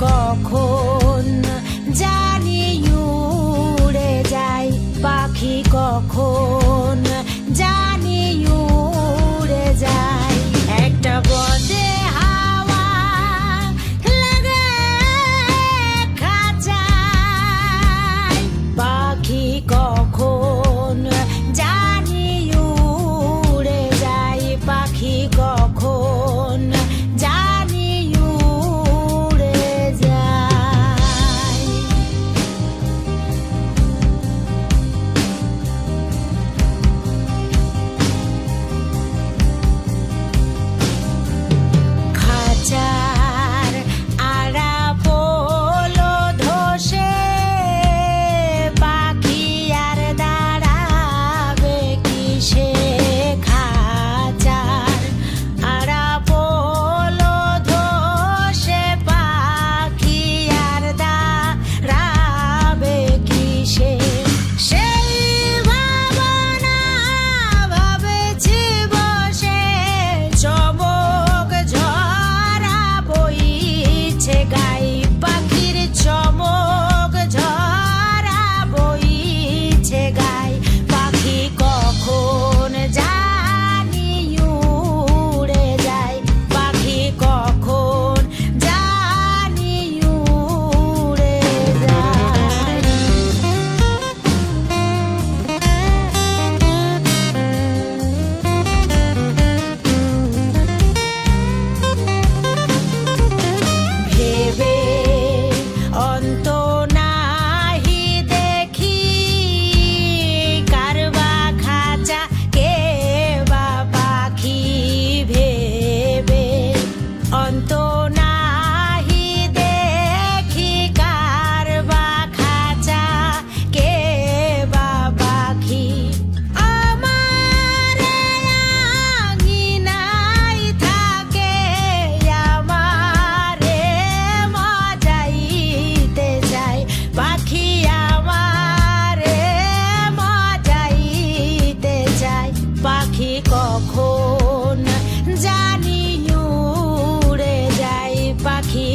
কখন জানি উড়ে যায়, পাখি কখন জানি উড়ে যায়। একটা বদে হাওয়া লাগে খাঁচায়, পাখি কখন জানি উড়ে যায়, পাখি কখন জানি উড়ে যায়। খাঁচার আড়া পোলো ধসে, পাখি আর দাঁড়াবে কিসে? খাঁচার আড়া পোলো ধসে, পাখি আর দাঁড়াবে কিসে? সেই ভাবনা ভাবেছি বসে, চমক ঝরা বইছে গাই, পাখির চমক ঝরা বইছে গাই, পাখি কখন জানি উড়ে যায়, পাখি কখন জানি উড়ে যায়। ভেবে অন্ত নাহি দেখি, কারবা খাঁচা কে বা পাখি? ভেবে অন্ত নাহি দেখি, কারবা খাঁচা কে বা পাখি? আমার আঙিনায় থাকে, আমারে মজাইতে যায়, পাখি আমারে মজাইতে যায়, পাখি কখন জানি উড়ে যায়, পাখি